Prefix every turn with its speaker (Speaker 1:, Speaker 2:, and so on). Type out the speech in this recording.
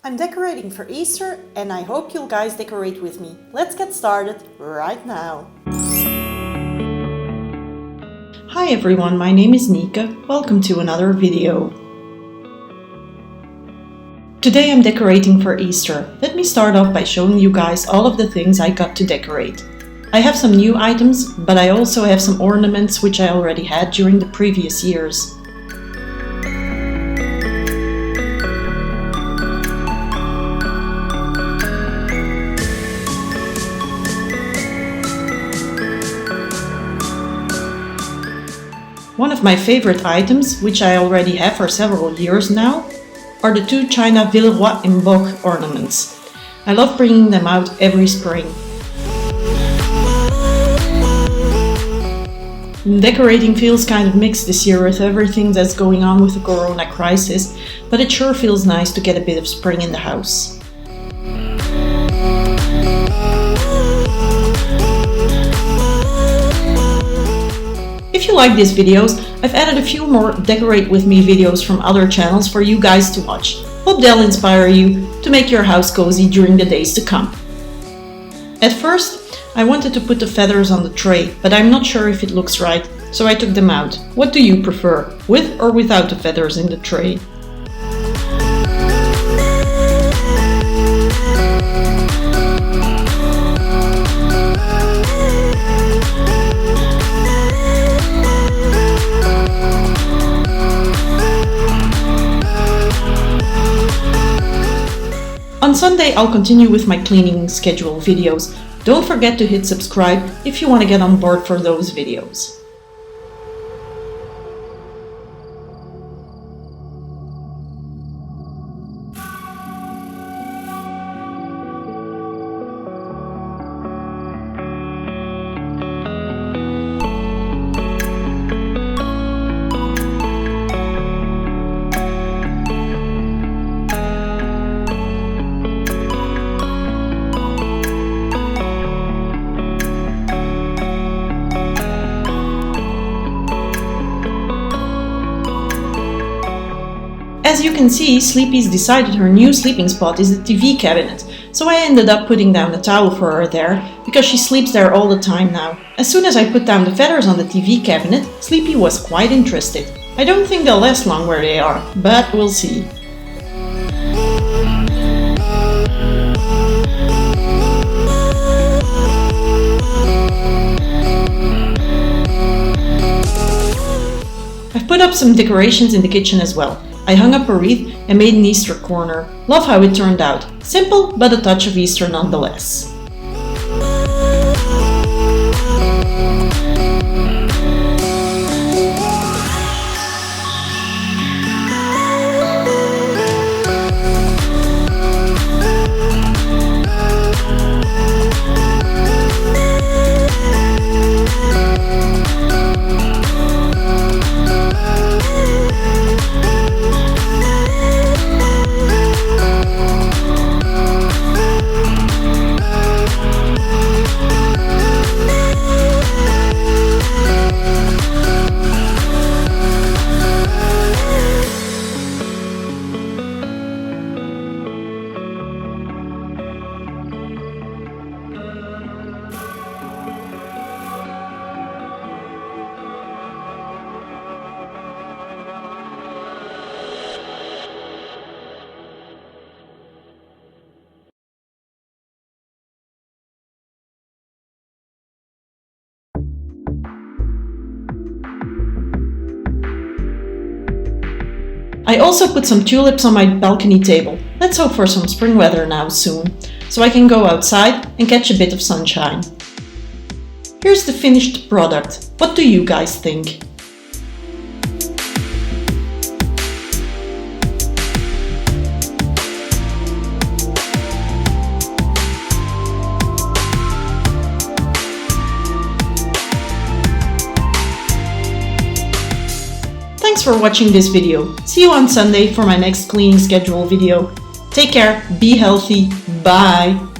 Speaker 1: I'm decorating for Easter and I hope you guys decorate with me. Let's get started right now. Hi everyone, my name is Nika. Welcome to another video. Today I'm decorating for Easter. Let me start off by showing you guys all of the things I got to decorate. I have some new items, but I also have some ornaments which I already had during the previous years. One of my favorite items, which I already have for several years now, are the two China Villeroy in Bock ornaments. I love bringing them out every spring. Decorating feels kind of mixed this year with everything that's going on with the corona crisis, but it sure feels nice to get a bit of spring in the house. If you like these videos, I've added a few more Decorate With Me videos from other channels for you guys to watch. Hope they'll inspire you to make your house cozy during the days to come. At first, I wanted to put the feathers on the tray, but I'm not sure if it looks right, so I took them out. What do you prefer, with or without the feathers in the tray? On Sunday, I'll continue with my cleaning schedule videos. Don't forget to hit subscribe if you want to get on board for those videos. As you can see, Sleepy's decided her new sleeping spot is the TV cabinet, so I ended up putting down a towel for her there, because she sleeps there all the time now. As soon as I put down the feathers on the TV cabinet, Sleepy was quite interested. I don't think they'll last long where they are, but we'll see. I've put up some decorations in the kitchen as well. I hung up a wreath and made an Easter corner. Love how it turned out. Simple, but a touch of Easter nonetheless. I also put some tulips on my balcony table. Let's hope for some spring weather now soon, so I can go outside and catch a bit of sunshine. Here's the finished product. What do you guys think? Thanks for watching this video. See you on Sunday for my next cleaning schedule video. Take care, be healthy, bye!